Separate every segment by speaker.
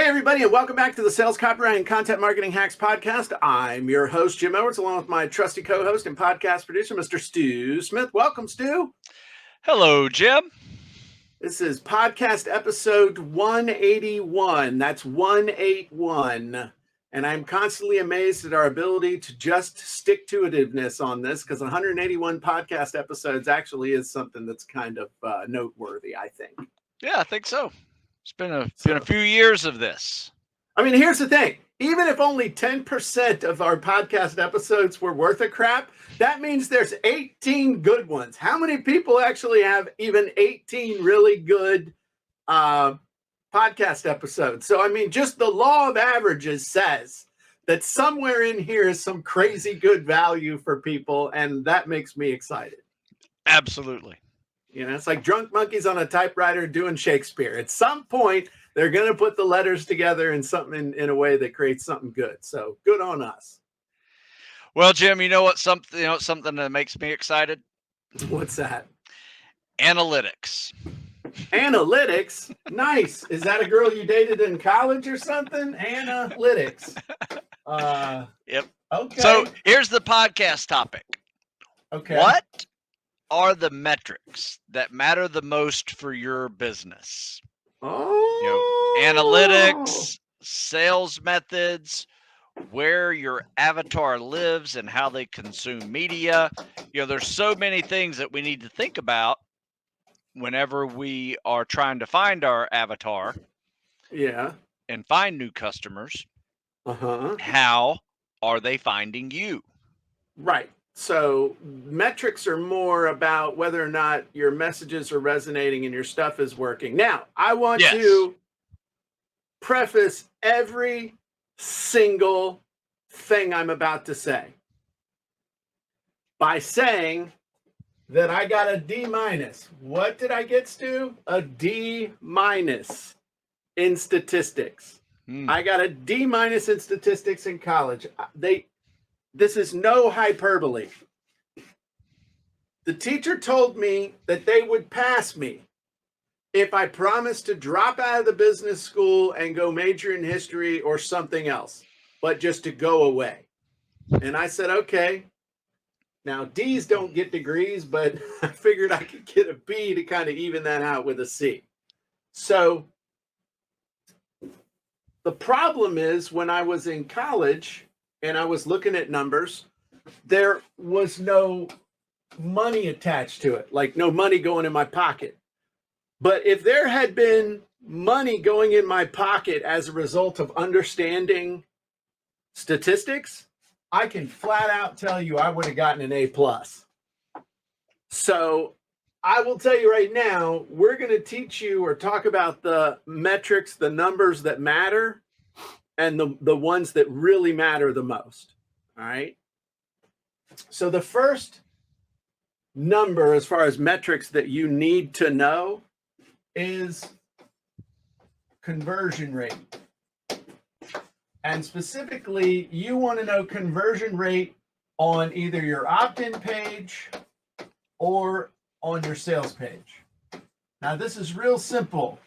Speaker 1: Hey, everybody, and welcome back to the Sales Copywriting and Content Marketing Hacks podcast. I'm your host, Jim Edwards, along with my trusty co-host and podcast producer, Mr. Stu Smith. Welcome, Stu.
Speaker 2: Hello, Jim.
Speaker 1: This is podcast episode 181. That's 181. And I'm constantly amazed at our ability to just stick-to-itiveness on this, because 181 podcast episodes actually is something that's kind of noteworthy, I think.
Speaker 2: Yeah, I think so. It's been a few years of this.
Speaker 1: I mean, here's the thing. Even if only 10% of our podcast episodes were worth a crap, that means there's 18 good ones. How many people actually have even 18 really good podcast episodes? So, I mean, just the law of averages says that somewhere in here is some crazy good value for people, and that makes me excited.
Speaker 2: Absolutely.
Speaker 1: You know, it's like drunk monkeys on a typewriter doing Shakespeare. At some point, they're going to put the letters together in something in a way that creates something good. So good on us.
Speaker 2: Well, Jim, you know what? Something that makes me excited.
Speaker 1: What's that?
Speaker 2: Analytics.
Speaker 1: Analytics? Nice. Is that a girl you dated in college or something? Analytics.
Speaker 2: Yep.
Speaker 1: Okay.
Speaker 2: So here's the podcast topic.
Speaker 1: Okay.
Speaker 2: What are the metrics that matter the most for your business?
Speaker 1: Oh.
Speaker 2: Analytics, sales methods, where your avatar lives and how they consume media. There's so many things that we need to think about whenever we are trying to find our avatar.
Speaker 1: Yeah.
Speaker 2: And find new customers.
Speaker 1: Uh-huh.
Speaker 2: How are they finding you?
Speaker 1: Right. So metrics are more about whether or not your messages are resonating and your stuff is working. Now, I want to preface every single thing I'm about to say by saying that I got a D-. What did I get, Stu? A D- in statistics. I got a D- in statistics in college. This is no hyperbole. The teacher told me that they would pass me if I promised to drop out of the business school and go major in history or something else, but just to go away. And I said, okay. Now, D's don't get degrees, but I figured I could get a B to kind of even that out with a C. So the problem is when I was in college, and I was looking at numbers, there was no money attached to it, like no money going in my pocket. But if there had been money going in my pocket as a result of understanding statistics, I can flat out tell you I would have gotten an A+. So I will tell you right now, we're going to teach you or talk about the metrics, the numbers that matter, and the ones that really matter the most. All right. So the first number as far as metrics that you need to know is conversion rate. And specifically, you want to know conversion rate on either your opt-in page or on your sales page. Now, this is real simple.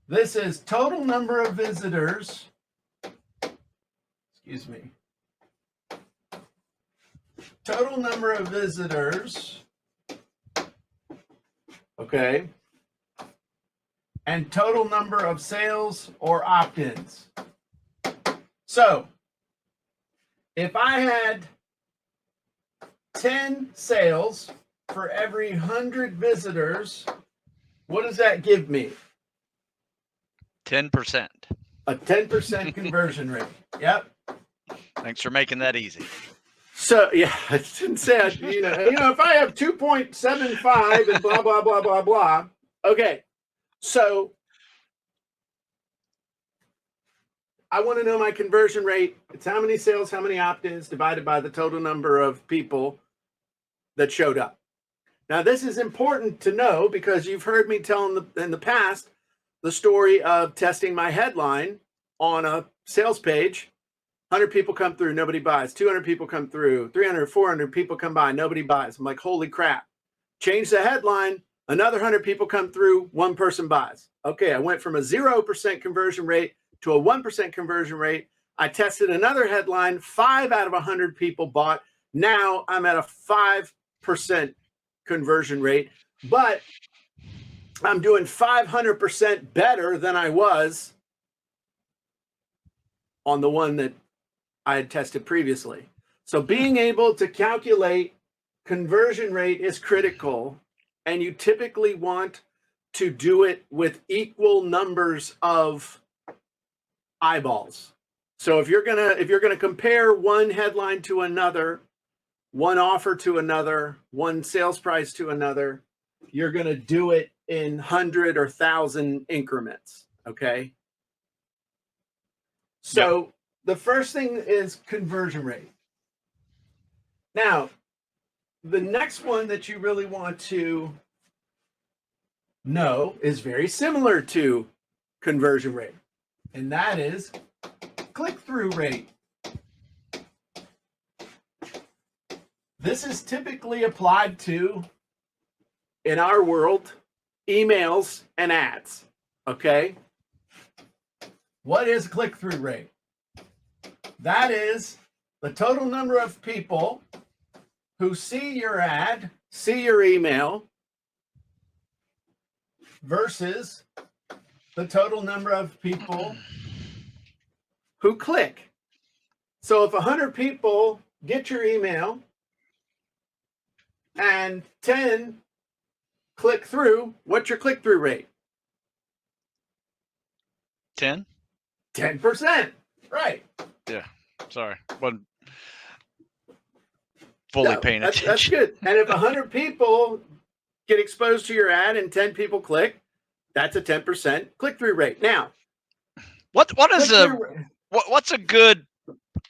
Speaker 1: This is total number of visitors. Excuse me. Total number of visitors. Okay. And total number of sales or opt-ins. So, if I had 10 sales for every 100 visitors, what does that give me?
Speaker 2: 10%.
Speaker 1: A 10% conversion rate. Yep.
Speaker 2: Thanks for making that easy.
Speaker 1: So, yeah, I didn't say, if I have 2.75 and blah, blah, blah, blah, blah. Okay. So, I want to know my conversion rate. It's how many sales, how many opt-ins divided by the total number of people that showed up. Now, this is important to know because you've heard me tell in the past the story of testing my headline on a sales page. 100 people come through, nobody buys. 200 people come through. 300, 400 people come by, nobody buys. I'm like, holy crap. Change the headline. Another 100 people come through, one person buys. Okay, I went from a 0% conversion rate to a 1% conversion rate. I tested another headline, 5 out of 100 people bought. Now I'm at a 5% conversion rate, but I'm doing 500% better than I was on the one that I had tested previously. So being able to calculate conversion rate is critical, and you typically want to do it with equal numbers of eyeballs. So if you're gonna compare one headline to another, one offer to another, one sales price to another, you're gonna do it in 100 or 1,000 increments. Okay. So the first thing is conversion rate. Now, the next one that you really want to know is very similar to conversion rate, and that is click-through rate. This is typically applied to, in our world, emails and ads. Okay. What is click-through rate? That is the total number of people who see your ad, see your email, versus the total number of people who click. So if 100 people get your email and 10 click through, what's your click-through rate?
Speaker 2: 10?
Speaker 1: 10%. Right.
Speaker 2: Yeah. Sorry. Wasn't fully paying attention.
Speaker 1: That's good. And if 100 people get exposed to your ad and 10 people click, that's a 10% click-through rate. Now, what's
Speaker 2: a good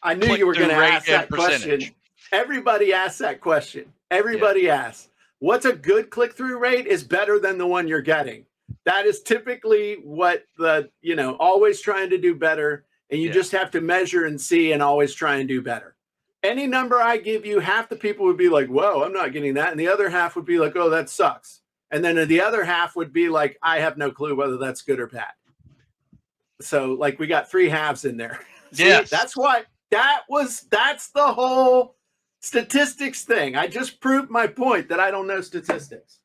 Speaker 1: I knew you were going to ask that question. Everybody asks that question. Everybody asks, what's a good click-through rate is better than the one you're getting. That is typically what always trying to do better. And you just have to measure and see and always try and do better. Any number I give you, half the people would be like, whoa, I'm not getting that. And the other half would be like, oh, that sucks. And then the other half would be like, I have no clue whether that's good or bad. So like we got 3 halves in there.
Speaker 2: Yes.
Speaker 1: That's why that's the whole statistics thing. I just proved my point that I don't know statistics.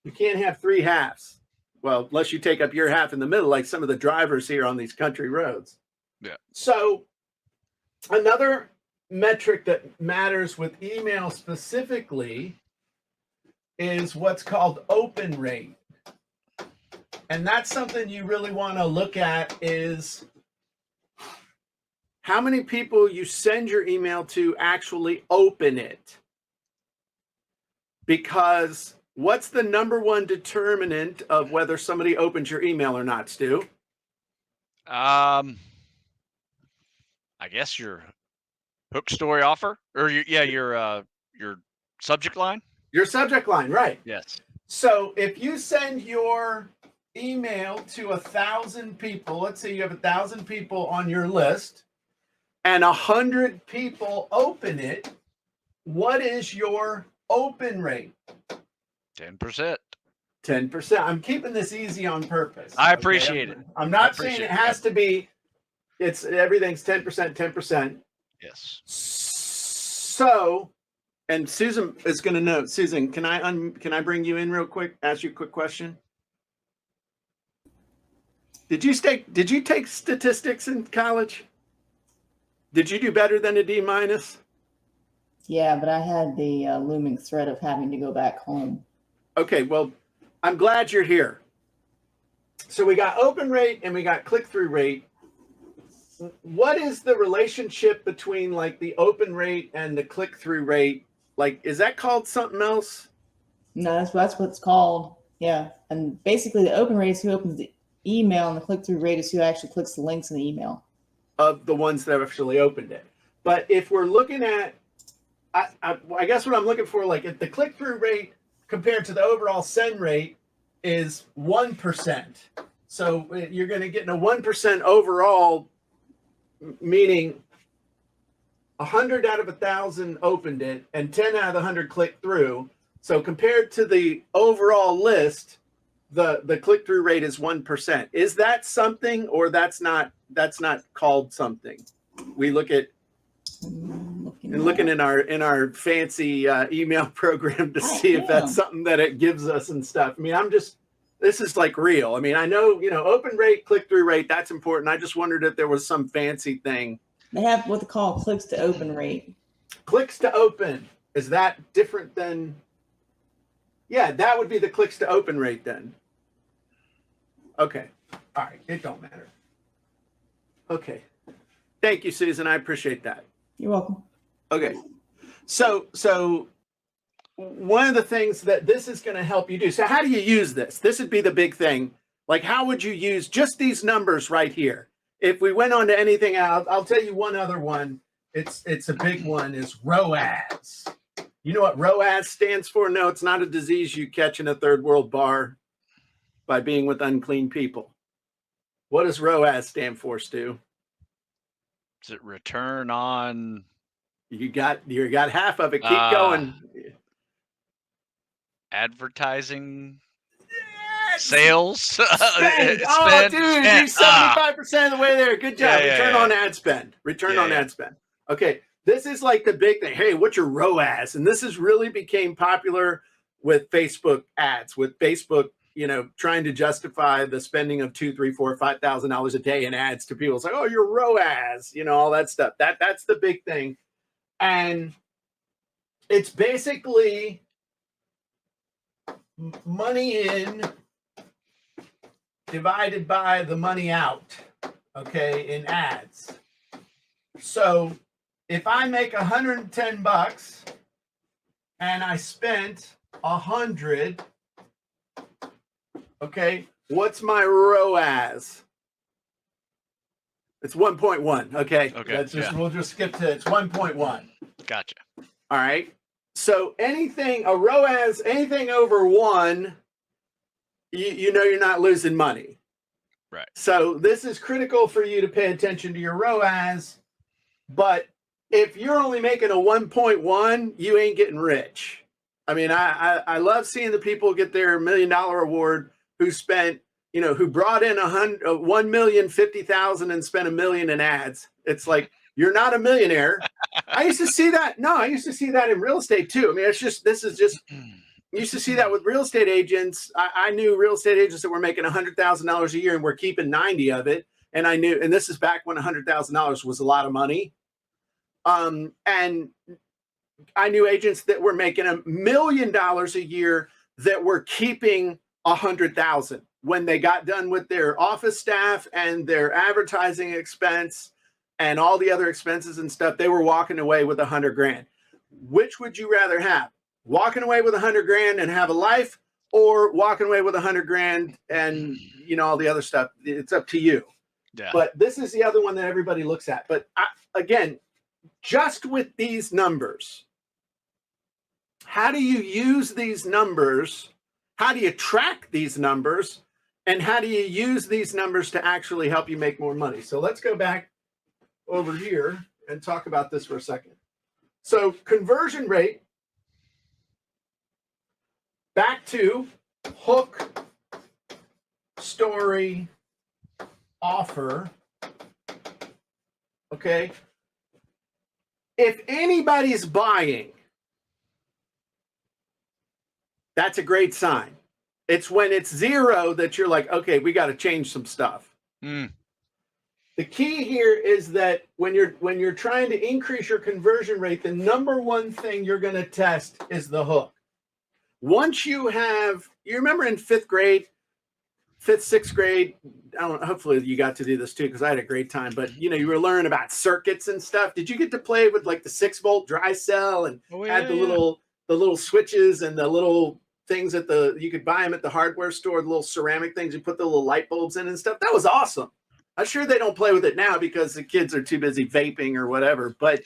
Speaker 1: You can't have 3 halves. Well, unless you take up your half in the middle, like some of the drivers here on these country roads.
Speaker 2: Yeah.
Speaker 1: So another metric that matters with email specifically is what's called open rate. And that's something you really want to look at is how many people you send your email to actually open it. Because what's the number one determinant of whether somebody opens your email or not, Stu?
Speaker 2: I guess your hook story offer or your subject line.
Speaker 1: Your subject line, right?
Speaker 2: Yes.
Speaker 1: So if you send your email to 1,000 people, let's say you have 1,000 people on your list, and 100 people open it, what is your open rate?
Speaker 2: 10%.
Speaker 1: 10%. I'm keeping this easy on purpose.
Speaker 2: I appreciate it.
Speaker 1: I'm not saying it has to be. Everything's 10%, 10%.
Speaker 2: Yes.
Speaker 1: So, and Susan is going to know. Susan, can I bring you in real quick? Ask you a quick question. Did you take statistics in college? Did you do better than a D-?
Speaker 3: Yeah, but I had the looming threat of having to go back home.
Speaker 1: Okay, well, I'm glad you're here. So we got open rate and we got click-through rate. What is the relationship between like the open rate and the click-through rate? Like, is that called something else?
Speaker 3: No, that's what it's called. Yeah, and basically the open rate is who opens the email, and the click-through rate is who actually clicks the links in the email.
Speaker 1: Of the ones that actually opened it. But if we're looking at, I guess what I'm looking for, like if the click-through rate compared to the overall send rate is 1%. So you're going to get a 1% overall, meaning 100 out of 1,000 opened it and 10 out of the 100 clicked through. So compared to the overall list, the click-through rate is 1%. Is that something, or that's not called something? We look at looking in our fancy email program to see if that's something that it gives us and stuff. I mean, this is like real. I mean, I know, open rate, click-through rate, that's important. I just wondered if there was some fancy thing.
Speaker 3: They have what they call clicks to open rate. Clicks
Speaker 1: to open. Is that different than? Yeah, that would be the clicks to open rate then. Okay. All right. It don't matter. Okay. Thank you, Susan. I appreciate that.
Speaker 3: You're welcome.
Speaker 1: Okay. So one of the things that this is going to help you do. So how do you use this? This would be the big thing. Like, how would you use just these numbers right here? If we went on to anything else, I'll tell you one other one. It's a big one, is ROAS. You know what ROAS stands for? No, it's not a disease you catch in a third world bar by being with unclean people. What does ROAS stand for, Stu?
Speaker 2: Is it return on?
Speaker 1: You got half of it. Keep going.
Speaker 2: Advertising. Sales.
Speaker 1: Spend. Oh, dude, you're 75% of the way there. Good job. Return on ad spend. Return on ad spend. Okay. This is like the big thing. Hey, what's your ROAS? And this has really became popular with Facebook ads, with Facebook, trying to justify the spending of $2,000, $3,000, $4,000, $5,000 a day in ads to people. It's like, oh, your ROAS, all that stuff. That's the big thing. And it's basically money in divided by the money out, okay, in ads. So if I make $110 and I spent 100, okay, what's my ROAS? It's 1.1. Okay. We'll just skip to it's 1.1.
Speaker 2: Gotcha.
Speaker 1: All right. So a ROAS, anything over 1, you're not losing money.
Speaker 2: Right.
Speaker 1: So this is critical for you to pay attention to your ROAS. But if you're only making a 1.1, you ain't getting rich. I mean, I love seeing the people get their $1 million award who spent, who brought in $1,050,000 and spent $1 million in ads. It's like, you're not a millionaire. I used to see that. No, I used to see that in real estate too. I mean, this is just, you used to see that with real estate agents. I knew real estate agents that were making $100,000 a year and were keeping 90 of it. And and this is back when $100,000 was a lot of money. And I knew agents that were making $1 million a year that were keeping 100,000 when they got done with their office staff and their advertising expense and all the other expenses and stuff. They were walking away with 100 grand. Which would you rather have? Walking away with 100 grand and have a life, or walking away with 100 grand and all the other stuff? It's up to you.
Speaker 2: Yeah.
Speaker 1: But this is the other one that everybody looks at. But again, just with these numbers, how do you use these numbers? How do you track these numbers? And how do you use these numbers to actually help you make more money? So let's go back over here and talk about this for a second. So conversion rate, back to hook, story, offer. Okay. If anybody's buying, that's a great sign. It's when it's 0 that you're like, okay, we got to change some stuff. The key here is that when you're trying to increase your conversion rate, the number one thing you're going to test is the hook. Once you remember in 5th grade, 6th grade, hopefully you got to do this too, because I had a great time, but you were learning about circuits and stuff. Did you get to play with like the 6-volt dry cell and the little switches and the little things you could buy them at the hardware store, the little ceramic things you put the little light bulbs in and stuff? That was awesome. I'm sure they don't play with it now because the kids are too busy vaping or whatever. But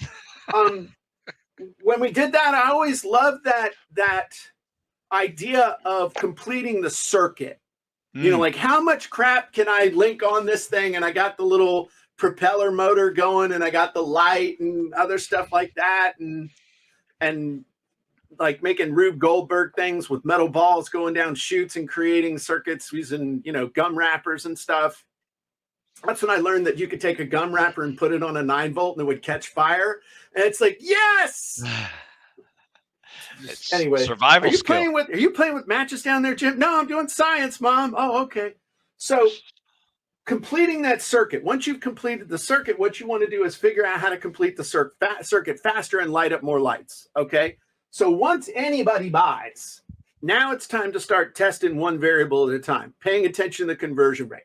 Speaker 1: when we did that, I always loved that idea of completing the circuit. Like how much crap can I link on this thing? And I got the little propeller motor going and I got the light and other stuff like that. And like making Rube Goldberg things with metal balls going down chutes and creating circuits using, gum wrappers and stuff. That's when I learned that you could take a gum wrapper and put it on a 9-volt and it would catch fire. And it's like, yes.
Speaker 2: It's
Speaker 1: Anyway,
Speaker 2: survival
Speaker 1: are you
Speaker 2: skill.
Speaker 1: playing with matches down there, Jim? No, I'm doing science, Mom. Oh, okay. So completing that circuit. Once you've completed the circuit, what you want to do is figure out how to complete the circuit faster and light up more lights. Okay. So once anybody buys, now it's time to start testing one variable at a time, paying attention to the conversion rate.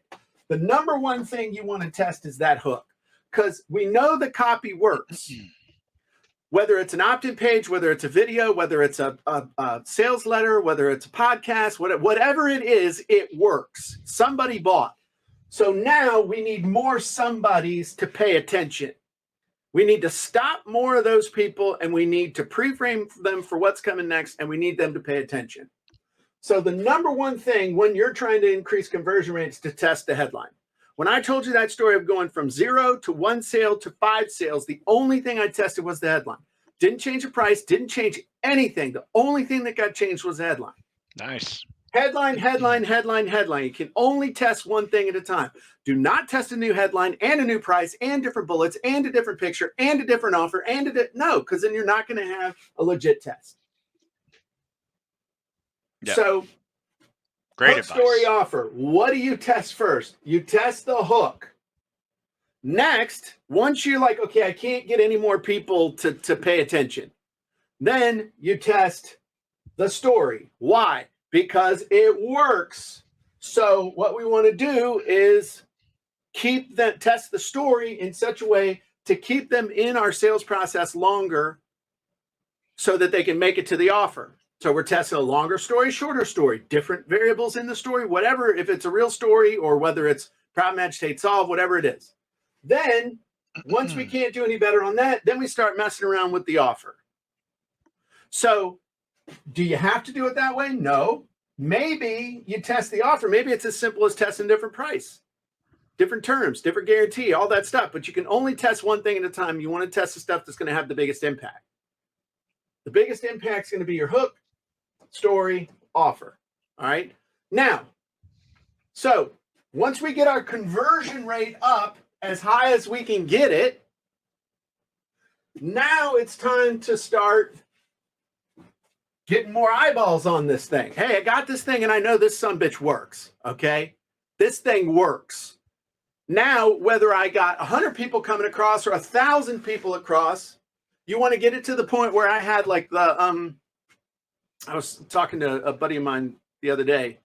Speaker 1: The number one thing you want to test is that hook, because we know the copy works. Whether it's an opt-in page, whether it's a video, whether it's a sales letter, whether it's a podcast, whatever it is, it works. Somebody bought. So now we need more somebodies to pay attention. We need to stop more of those people, and we need to pre-frame them for what's coming next, and we need them to pay attention. So the number one thing when you're trying to increase conversion rates to test the headline. When I told you that story of going from 0 to 1 sale to 5 sales, the only thing I tested was the headline. Didn't change the price, didn't change anything. The only thing that got changed was the headline.
Speaker 2: Nice.
Speaker 1: Headline, headline, headline, headline. You can only test one thing at a time. Do not test a new headline and a new price and different bullets and a different picture and a different offer no, because then you're not going to have a legit test.
Speaker 2: Yep.
Speaker 1: So,
Speaker 2: Great
Speaker 1: hook
Speaker 2: advice.
Speaker 1: story offer. What do you test first? You test the hook. Next, once you're like, okay, I can't get any more people to pay attention, then you test the story. Why? Because it works. So what we want to do is test the story in such a way to keep them in our sales process longer so that they can make it to the offer. So we're testing a longer story, shorter story, different variables in the story, whatever, if it's a real story or whether it's problem match, state solve, whatever it is. Then once we can't do any better on that, then we start messing around with the offer. So do you have to do it that way? No. Maybe you test the offer. Maybe it's as simple as testing different price, different terms, different guarantee, all that stuff. But you can only test one thing at a time. You want to test the stuff that's going to have the biggest impact. The biggest impact is going to be your hook, story, offer. All right. Now, so once we get our conversion rate up as high as we can get it, now it's time to start getting more eyeballs on this thing. Hey, I got this thing and I know this sumbitch works. Okay. This thing works. Now, whether I got 100 people coming across or 1,000 people across, you want to get it to the point where I had like the, I was talking to a buddy of mine the other day,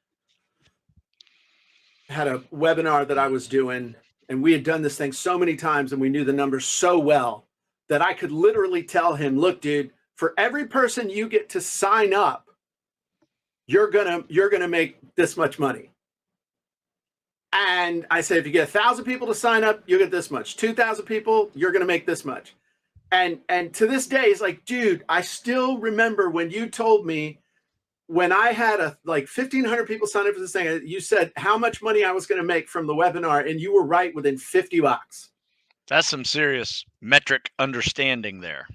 Speaker 1: had a webinar that I was doing, and we had done this thing so many times and we knew the numbers so well that I could literally tell him, look, dude, for every person you get to sign up, you're gonna make this much money. And I said, if you get 1,000 people to sign up, you get this much. 2,000 people, you're gonna make this much. And to this day, it's like, dude, I still remember when you told me, when I had like 1,500 people sign up for this thing, you said how much money I was going to make from the webinar, and you were right within $50.
Speaker 2: That's some serious metric understanding there.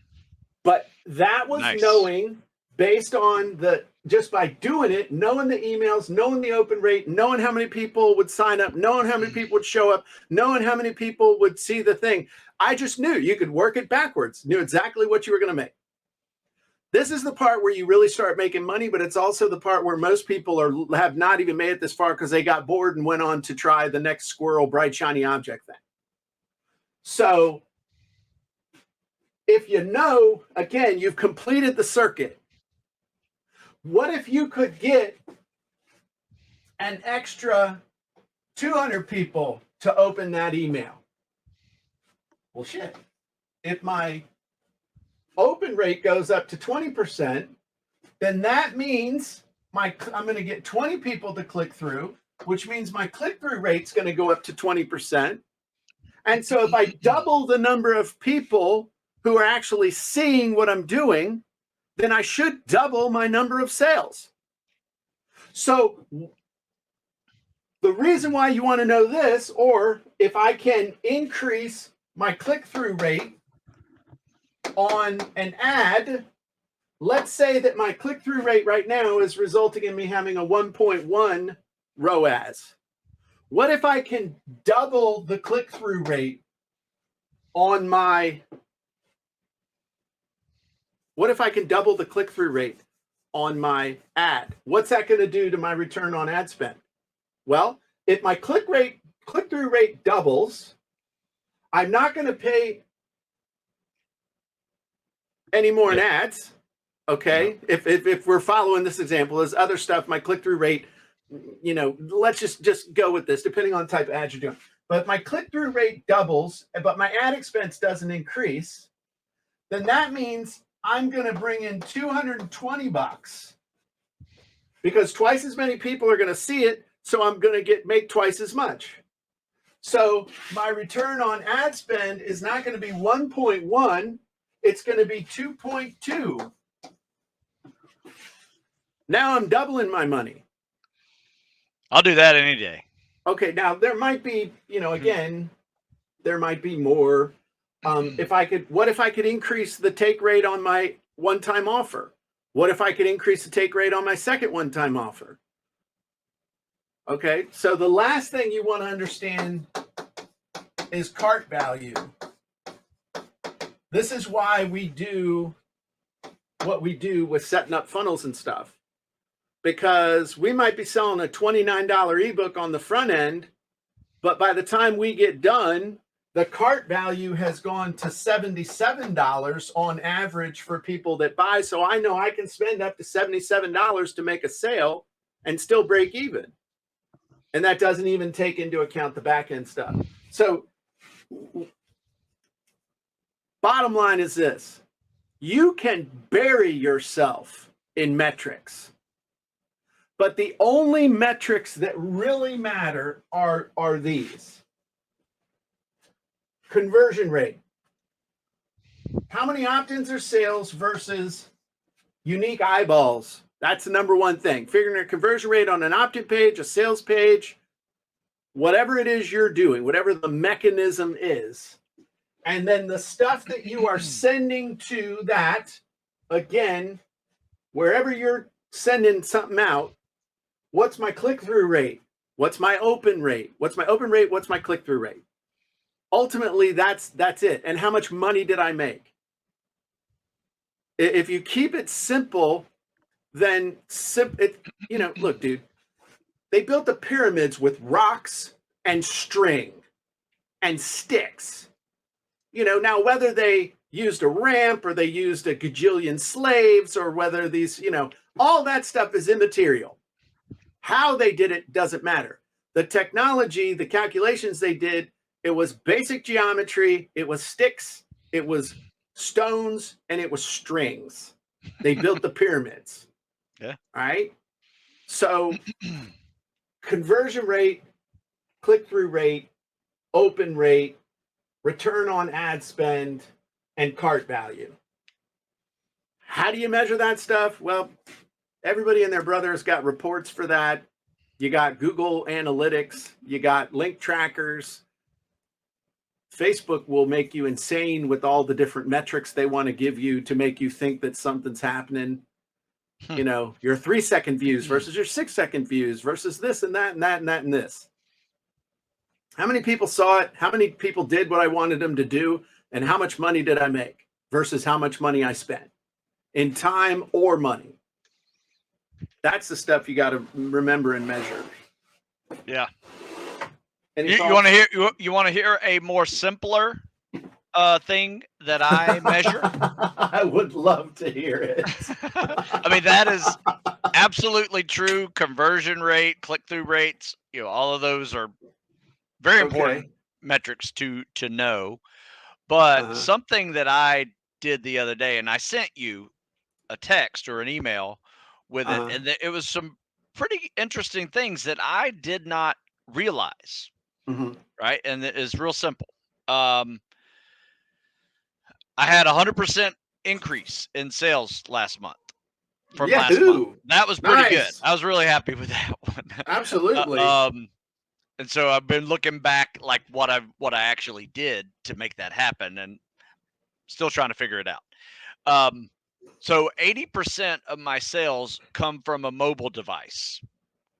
Speaker 1: But that was
Speaker 2: Nice.
Speaker 1: knowing based on just by doing it, knowing the emails, knowing the open rate, knowing how many people would sign up, knowing how many people would show up, knowing how many people would see the thing. I just knew you could work it backwards, knew exactly what you were going to make. This is the part where you really start making money, but it's also the part where most people have not even made it this far because they got bored and went on to try the next squirrel, bright, shiny object thing. So if you know, again, you've completed the circuit. What if you could get an extra 200 people to open that email? Well, shit. If my open rate goes up to 20%, then that means I'm going to get 20 people to click through, which means my click-through rate's going to go up to 20%. And so if I double the number of people who are actually seeing what I'm doing, then I should double my number of sales. So the reason why you want to know this, or if I can increase my click-through rate on an ad let's say that my click-through rate right now is resulting in me having a 1.1 ROAS. What if I can double the click-through rate on my ad? What's that going to do to my return on ad spend? Well, if my click-through rate doubles, I'm not going to pay any more in ads. Okay.
Speaker 2: Yeah.
Speaker 1: If we're following this example, as other stuff, my click-through rate, let's just go with this, depending on the type of ads you're doing. But my click-through rate doubles, but my ad expense doesn't increase, then that means I'm going to bring in $220 because twice as many people are going to see it. So I'm going to make twice as much. So my return on ad spend is not going to be 1.1. It's going to be 2.2. Now I'm doubling my money.
Speaker 2: I'll do that any day.
Speaker 1: Okay, now there might be, again, there might be more. What if I could increase the take rate on my one-time offer? What if I could increase the take rate on my second one-time offer? Okay, so the last thing you want to understand is cart value. This is why we do what we do with setting up funnels and stuff. Because we might be selling a $29 ebook on the front end, but by the time we get done, the cart value has gone to $77 on average for people that buy. So I know I can spend up to $77 to make a sale and still break even. And that doesn't even take into account the back end stuff. So bottom line is this: you can bury yourself in metrics. But the only metrics that really matter are these. Conversion rate. How many opt-ins or sales versus unique eyeballs? That's the number one thing. Figuring a conversion rate on an opt-in page, a sales page, whatever it is you're doing, whatever the mechanism is. And then the stuff that you are sending to that, again, wherever you're sending something out, what's my click-through rate? What's my open rate? What's my open rate? What's my click-through rate? Ultimately, that's it. And how much money did I make? If you keep it simple, then look, dude, they built the pyramids with rocks and string and sticks. Now whether they used a ramp or they used a gajillion slaves or whether these, all that stuff is immaterial. How they did it doesn't matter. The technology, the calculations they did, it was basic geometry, it was sticks, it was stones, and it was strings. They built the pyramids.
Speaker 2: Yeah.
Speaker 1: All right. So conversion rate, click-through rate, open rate, return on ad spend, and cart value. How do you measure that stuff? Well, everybody and their brother has got reports for that. You got Google Analytics. You got link trackers. Facebook will make you insane with all the different metrics they want to give you to make you think that something's happening. Your 3-second views versus your 6-second views versus this and that and that and that and this. How many people saw it? How many people did what I wanted them to do? And how much money did I make versus how much money I spent in time or money? That's the stuff you got to remember and measure.
Speaker 2: Yeah.
Speaker 1: Any
Speaker 2: You
Speaker 1: thoughts?
Speaker 2: want to hear? You want to hear a more simpler thing that I measure?
Speaker 1: I would love to hear it.
Speaker 2: I mean, that is absolutely true. Conversion rate, click-through rates, all of those are very important metrics to know. But something that I did the other day, and I sent you a text or an email with it, and it was some pretty interesting things that I did not realize. Right. And it is real simple. I had 100% increase in sales last month from last month. That was pretty good. I was really happy with that one.
Speaker 1: Absolutely.
Speaker 2: And so I've been looking back like what I actually did to make that happen and still trying to figure it out. So 80% of my sales come from a mobile device,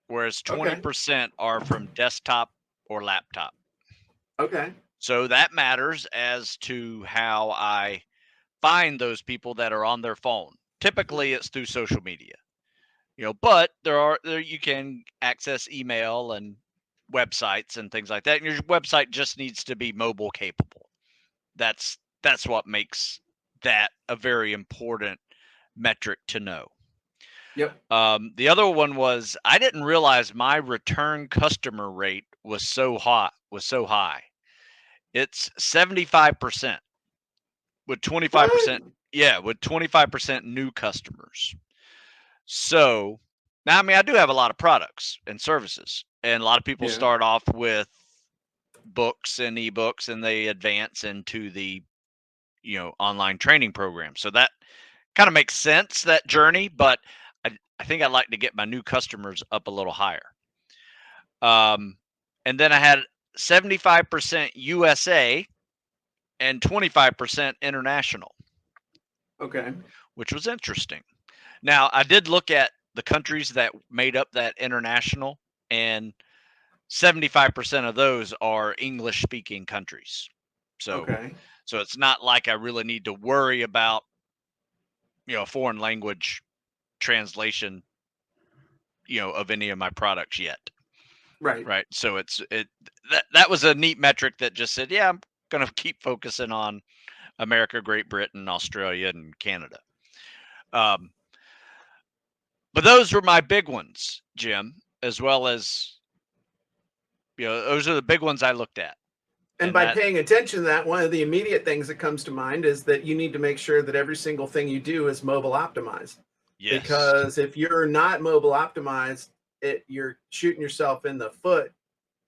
Speaker 2: whereas
Speaker 1: Okay.
Speaker 2: 20% are from desktop or laptop.
Speaker 1: Okay.
Speaker 2: So that matters as to how I find those people that are on their phone. Typically, it's through social media, but there you can access email and websites and things like that. And your website just needs to be mobile capable. That's what makes that a very important metric to know.
Speaker 1: Yep.
Speaker 2: The other one was I didn't realize my return customer rate was so high. It's 75% with 25%.
Speaker 1: What?
Speaker 2: Yeah, with 25% new customers. So now, I mean, I do have a lot of products and services, and a lot of people
Speaker 1: Yeah.
Speaker 2: start off with books and ebooks, and they advance into the online training program. So that kind of makes sense, that journey, but I think I'd like to get my new customers up a little higher. And then I had 75% USA and 25% international,
Speaker 1: Okay.
Speaker 2: which was interesting. Now, I did look at the countries that made up that international, and 75% of those are English speaking countries.
Speaker 1: Okay.
Speaker 2: So it's not like I really need to worry about, foreign language translation, of any of my products yet.
Speaker 1: Right.
Speaker 2: Right. So that was a neat metric that just said, yeah, I'm going to keep focusing on America, Great Britain, Australia, and Canada. But those were my big ones, Jim, as well as, those are the big ones I looked at.
Speaker 1: And by paying attention to that, one of the immediate things that comes to mind is that you need to make sure that every single thing you do is mobile optimized.
Speaker 2: Yes.
Speaker 1: Because if you're not mobile optimized, you're shooting yourself in the foot.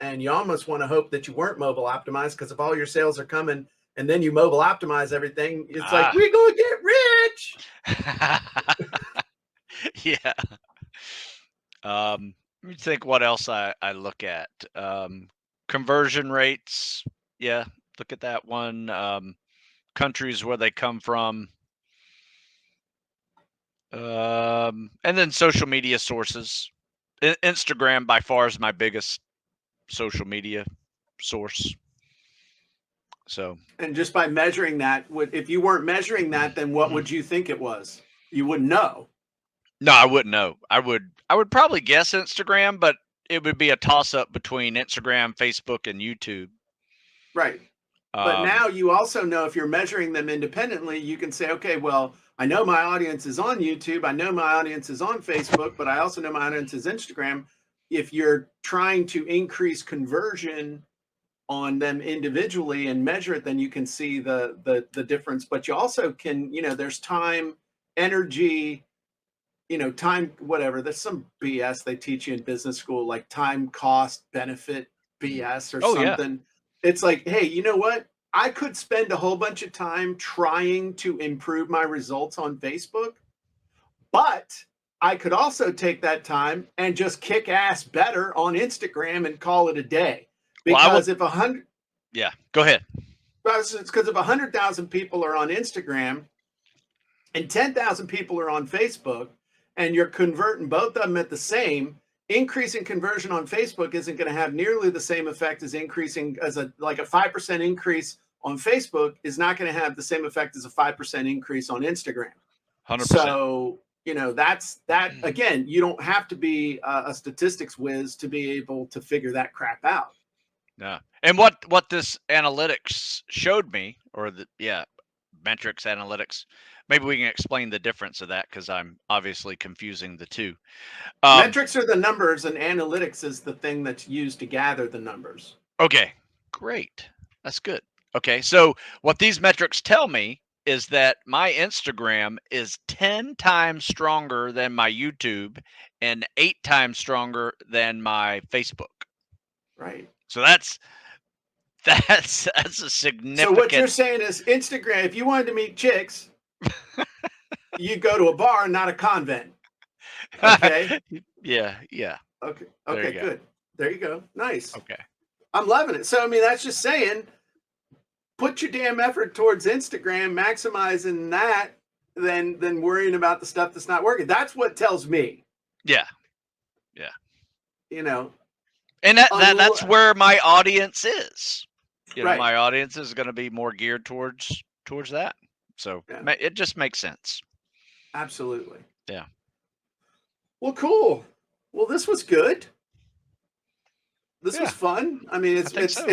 Speaker 1: And you almost want to hope that you weren't mobile optimized, because if all your sales are coming and then you mobile optimize everything, it's like, we're going to get rich.
Speaker 2: Yeah. Let me think what else I look at. Conversion rates. Yeah, look at that one. Countries where they come from. And then social media sources. Instagram by far is my biggest social media source. So,
Speaker 1: and just by measuring that, if you weren't measuring that, then what would you think it was? You wouldn't know.
Speaker 2: No, I wouldn't know. I would probably guess Instagram, but it would be a toss up between Instagram, Facebook, and YouTube.
Speaker 1: Right. But now you also know, if you're measuring them independently, you can say, okay, well, I know my audience is on YouTube. I know my audience is on Facebook, but I also know my audience is Instagram. If you're trying to increase conversion on them individually and measure it, then you can see the difference. But you also can, there's time, energy, time, whatever. There's some BS they teach you in business school, like time, cost, benefit, BS or something. Yeah. It's like, hey, you know what? I could spend a whole bunch of time trying to improve my results on Facebook, but I could also take that time and just kick ass better on Instagram and call it a day. Because if 100,
Speaker 2: yeah, go ahead.
Speaker 1: It's because if 100,000 people are on Instagram and 10,000 people are on Facebook, and you're converting both of them at the same, increasing conversion on Facebook isn't going to have nearly the same effect as increasing like a 5% increase on Facebook is not going to have the same effect as a 5% increase on Instagram.
Speaker 2: 100%.
Speaker 1: So, that's that. Again, you don't have to be a statistics whiz to be able to figure that crap out.
Speaker 2: Yeah. And what this analytics showed me, or metrics analytics, maybe we can explain the difference of that, because I'm obviously confusing the two.
Speaker 1: Metrics are the numbers, and analytics is the thing that's used to gather the numbers.
Speaker 2: Okay, great. That's good. Okay, so what these metrics tell me is that my Instagram is 10 times stronger than my YouTube and 8 times stronger than my Facebook.
Speaker 1: Right.
Speaker 2: So that's a significant.
Speaker 1: So what you're saying is, Instagram, if you wanted to meet chicks, you go to a bar, not a convent. Okay.
Speaker 2: Yeah.
Speaker 1: Okay. Okay, good. There you go. Nice.
Speaker 2: Okay.
Speaker 1: I'm loving it. So, I mean, that's just saying, put your damn effort towards Instagram, maximizing that, than worrying about the stuff that's not working. That's what tells me.
Speaker 2: Yeah.
Speaker 1: You know,
Speaker 2: And that's where my audience is. You know,
Speaker 1: right.
Speaker 2: my audience is going to be more geared towards that. So
Speaker 1: Yeah.
Speaker 2: it just makes sense.
Speaker 1: Absolutely.
Speaker 2: Yeah.
Speaker 1: Well, cool. Well, this was good. This
Speaker 2: Yeah.
Speaker 1: was fun. I mean,
Speaker 2: so.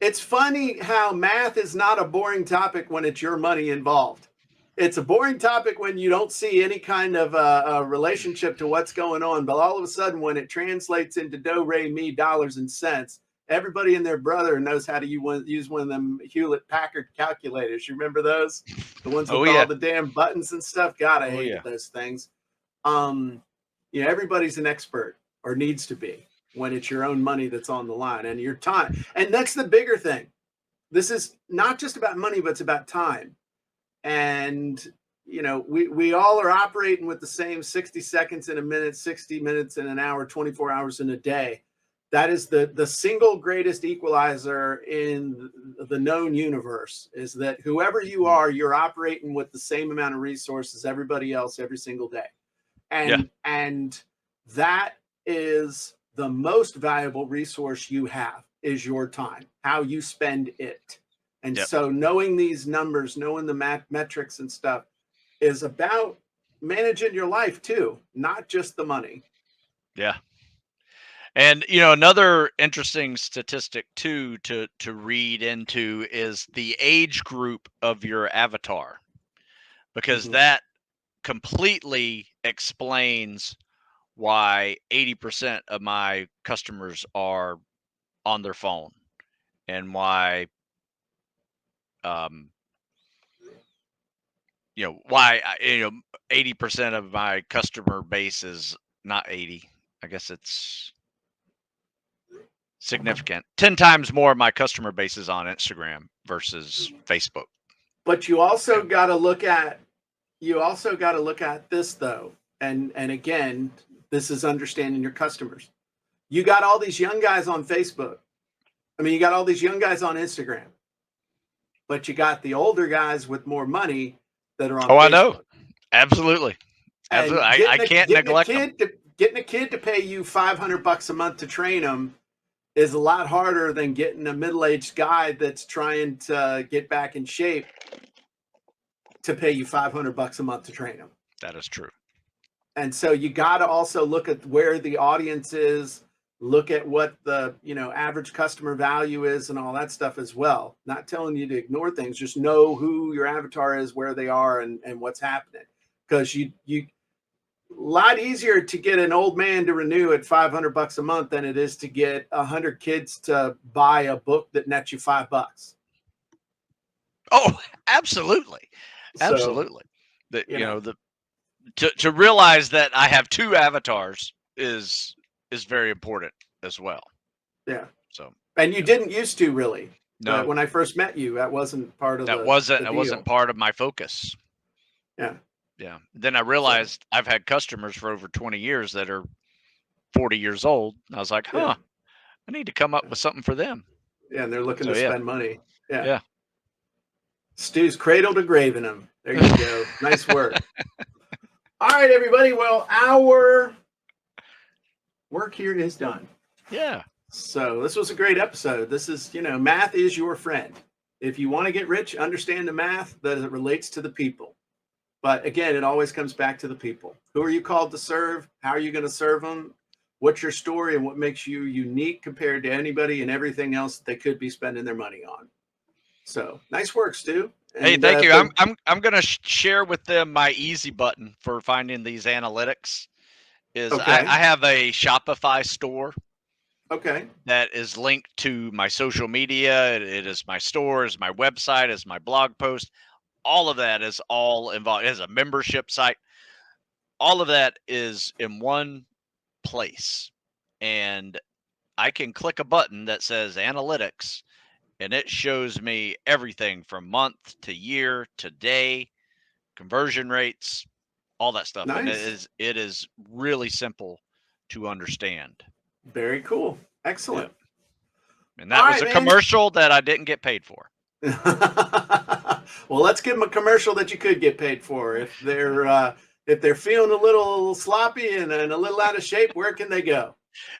Speaker 1: it's funny how math is not a boring topic when it's your money involved. It's a boring topic when you don't see any kind of a relationship to what's going on. But all of a sudden, when it translates into do, re, mi, dollars and cents, everybody and their brother knows how to use one of them Hewlett Packard calculators. You remember those? The ones with all the damn buttons and stuff. God, I hated those things. You know, everybody's an expert or needs to be when it's your own money that's on the line and your time. And that's the bigger thing. This is not just about money, but it's about time. And, you know, we all are operating with the same 60 seconds in a minute, 60 minutes in an hour, 24 hours in a day. That is the single greatest equalizer in the known universe, is that whoever you are, you're operating with the same amount of resources everybody else every single day. And that is the most valuable resource you have, is your time, how you spend it. And so knowing these numbers, knowing the metrics and stuff is about managing your life too, not just the money.
Speaker 2: Yeah. And, you know, another interesting statistic too to read into is the age group of your avatar, because that completely explains why 80% of my customers are on their phone, and why you know, why 80% of my customer base is not 80. I guess it's significant. 10 times more of my customer base is on Instagram versus Facebook.
Speaker 1: But you also got to look at this though. And again, this is understanding your customers. You got all these young guys on Facebook. I mean, you got all these young guys on Instagram. But you got the older guys with more money that are on Facebook.
Speaker 2: I know. Absolutely. Absolutely. I can't neglect them.
Speaker 1: Getting a kid to pay you $500 a month to train them is a lot harder than getting a middle-aged guy that's trying to get back in shape to pay you $500 a month to train him.
Speaker 2: That is true.
Speaker 1: And so you got to also look at where the audience is, look at what the, you know, average customer value is and all that stuff as well. Not telling you to ignore things, just know who your avatar is, where they are, and what's happening. Because you a lot easier to get an old man to renew at $500 a month than it is to get 100 kids to buy a book that nets you $5.
Speaker 2: Oh, absolutely. Absolutely. To realize that I have two avatars is very important as well.
Speaker 1: Yeah.
Speaker 2: So,
Speaker 1: and you didn't used to really.
Speaker 2: No.
Speaker 1: When I first met you, that wasn't part of
Speaker 2: that wasn't part of my focus.
Speaker 1: Yeah.
Speaker 2: Yeah. Then I realized I've had customers for over 20 years that are 40 years old. I was like, I need to come up with something for them.
Speaker 1: Yeah, and they're looking to spend money.
Speaker 2: Yeah.
Speaker 1: Stu's cradle to grave in them. There you go. Nice work. All right, everybody. Well, our work here is done.
Speaker 2: Yeah.
Speaker 1: So this was a great episode. This is, you know, math is your friend. If you want to get rich, understand the math that it relates to the people. But again, it always comes back to the people. Who are you called to serve? How are you going to serve them? What's your story and what makes you unique compared to anybody and everything else that they could be spending their money on? So nice work, Stu. And,
Speaker 2: hey, thank you. I'm going to share with them my easy button for finding these analytics. I have a Shopify store.
Speaker 1: Okay.
Speaker 2: That is linked to my social media. It is my stores, my website, is my blog post. All of that is all involved. It has a membership site. All of that is in one place. And I can click a button that says analytics, and it shows me everything from month to year to day, conversion rates, all that stuff.
Speaker 1: Nice.
Speaker 2: And it is really simple to understand.
Speaker 1: Very cool. Excellent.
Speaker 2: Yeah. And that was a commercial that I didn't get paid for.
Speaker 1: Well, let's give them a commercial that you could get paid for. If they're feeling a little sloppy and a little out of shape, where can they go?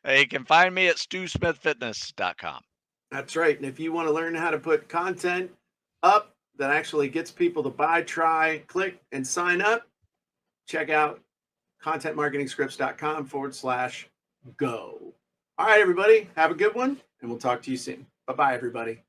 Speaker 2: You can find me at StuSmithFitness.com.
Speaker 1: That's right. And if you want to learn how to put content up that actually gets people to buy, try, click, and sign up, check out contentmarketingscripts.com/go. All right, everybody, have a good one, and we'll talk to you soon. Bye-bye, everybody.